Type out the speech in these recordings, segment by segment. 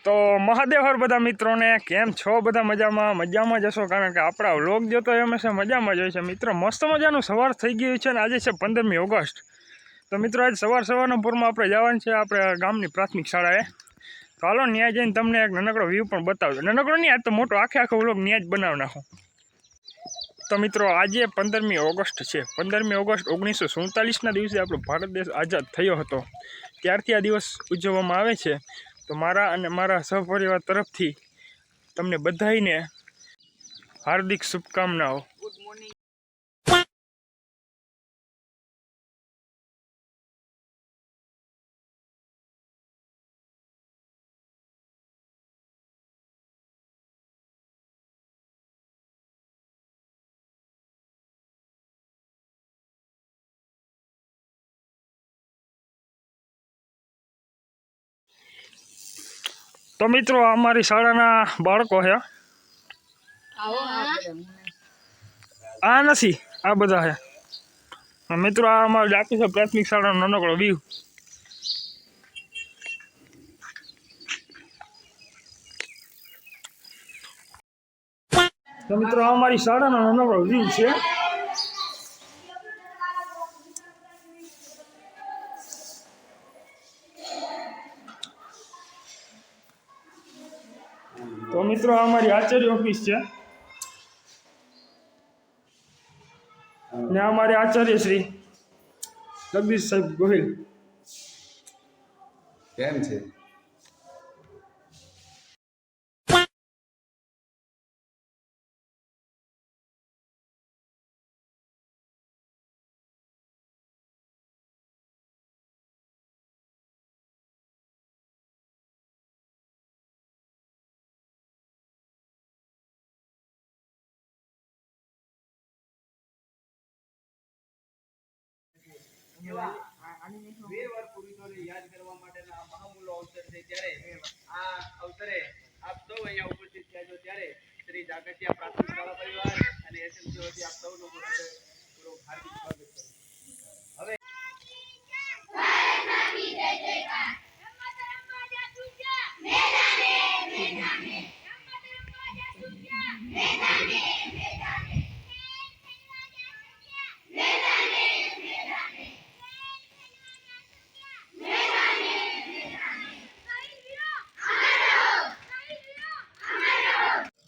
તો મહાદેવ હર બધા મિત્રોને કેમ છો? બધા મજામાં જ હશો, કારણ કે આપણા વ્લોગ જોતો હંમેશા મજામાં જ હોય છે મિત્રો. મસ્ત મજાનું સવાર થઈ ગયું છે અને આજે છે 15મી ઓગસ્ટ. તો મિત્રો આજે સવારના પૂરમાં આપણે જવાનું છે આપણે ગામની પ્રાથમિક શાળાએ. તો હાલો ન્યા જઈને તમને એક નાનકડો વ્યૂ પણ બતાવજો. નાનકડો નહીં, આજ તો મોટો આખો વ્લોગ ન્યા જ બનાવી નાખો. તો મિત્રો આજે 15મી ઓગસ્ટ છે. 15મી ઓગસ્ટ 1947ના દિવસે આપણો ભારત દેશ આઝાદ થયો હતો. ત્યારથી આ દિવસ ઉજવવામાં આવે છે. તો મારા અને મારા સહપરિવાર તરફથી તમને બધાઈને હાર્દિક શુભકામનાઓ. Good morning. તો મિત્રો અમારી શાળાના બાળકો છે. આ નથી, આ બધા છે મિત્રો. આ અમારે આપી છે પ્રાથમિક શાળાનો નાનકડો વ્યૂ. તો મિત્રો અમારી શાળાનો નાનકડો વ્યૂ છે. તો મિત્રો અમારી આચાર્ય ઓફિસ છે ને અમારે આચાર્ય શ્રી જગદીશ સાહેબ ગોહિલ. કેમ છે? વીર પુરુષોને યાદ કરવા માટેના મહામૂલો અવસર છે ત્યારે આ અવસરે આપ સૌ અહીંયા ઉપસ્થિત થયા છો ત્યારે શ્રી જાગતિયા પ્રાથમિક શાળા પરિવાર અને એસએમસી વતી આપ સૌનું પૂર્વક હાર્દિક સ્વાગત કરું. હવે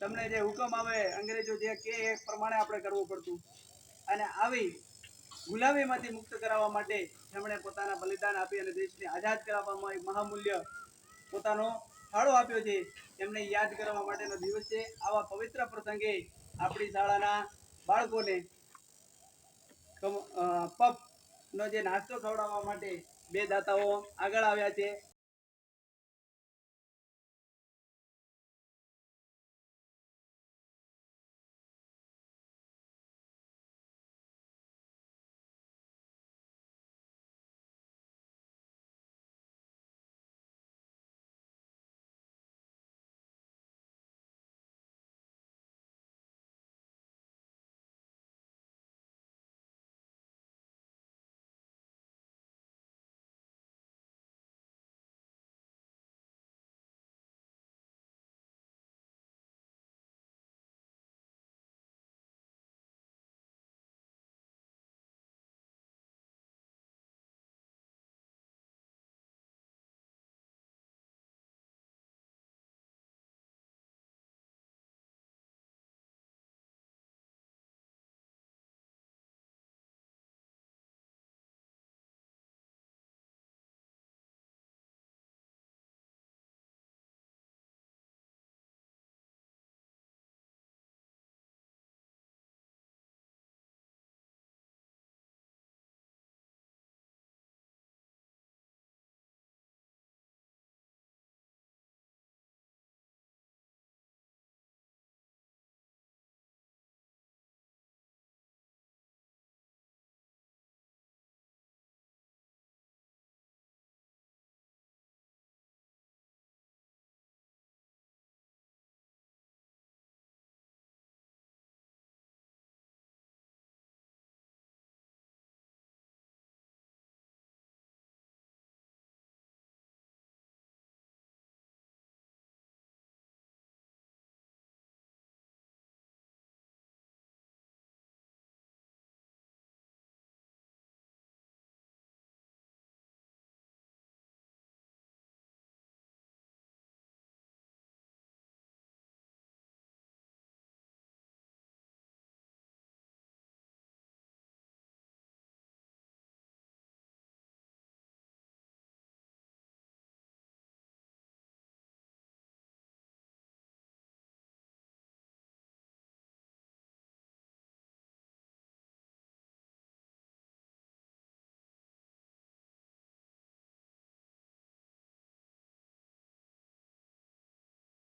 તમને જે હુકમ આવે અંગ્રેજો જે કે એ પ્રમાણે આપણે કરવું પડતું અને આવી ગુલામીમાંથી મુક્ત કરાવવા માટે જેમણે પોતાના બલિદાન આપી અને દેશને આઝાદ કરાવવામાં એક મહામૂલ્ય પોતાનો ફાળો આપ્યો છે એમને યાદ કરવા માટેનો દિવસ છે. આવા પવિત્ર પ્રસંગે આપણી શાળાના બાળકોને પફ નો જે નાસ્તો ખવડાવવા માટે બે દાતાઓ આગળ આવ્યા છે.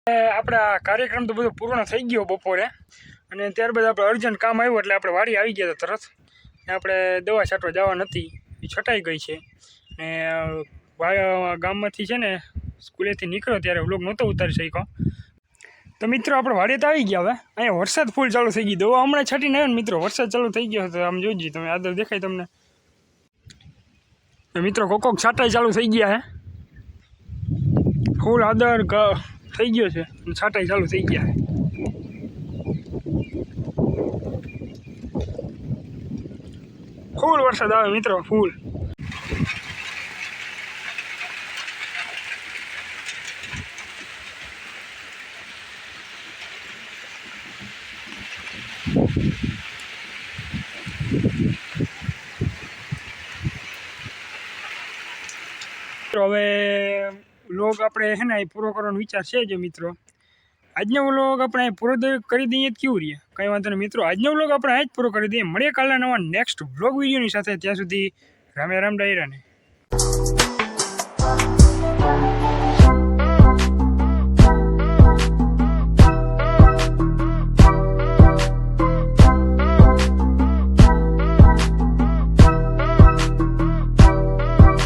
આપણા કાર્યક્રમ તો બધો પૂર્ણ થઈ ગયો બપોરે, અને ત્યારબાદ આપણે અર્જન્ટ કામ આવ્યું એટલે આપણે વાડી આવી ગયા હતા તરત. ને આપણે દવા છાંટવા જવા નથી, એ છટાઈ ગઈ છે. ને ગામમાંથી છે ને સ્કૂલેથી નીકળ્યો ત્યારે વ્લોગ નહોતો ઉતારી શક્યો. તો મિત્રો આપણે વાડીએ તો આવી ગયા. હવે અહીંયા વરસાદ ફૂલ ચાલુ થઈ ગઈ. દવા હમણાં છાંટીને આવ્યો ને મિત્રો, વરસાદ ચાલુ થઈ ગયો હતો. આમ જોઈજો તમે, આદર દેખાય તમને. મિત્રો કોક છાંટાઈ ચાલુ થઈ ગયા હે, ફૂલ આદર થઈ ગયો છે, છાંટાઈ ચાલુ થઈ ગયા. ફૂલ વરસાદ આવે મિત્રો, ફૂલ. હવે વ્લોગ આપણે છે ને અહીં પૂરો કરવાનો વિચાર છે જે મિત્રો. આજનો વ્લોગ આપણે પૂરો કરી દઈએ તો કેવું રહીએ? કંઈ વાંધો નહીં મિત્રો, આજનો વ્લોગ આપણે આજ પૂરો કરી દઈએ. મળીએ કાલના નવા નેક્સ્ટ વ્લોગ વિડીયોની સાથે. ત્યાં સુધી રામે રામ ડાયરાને.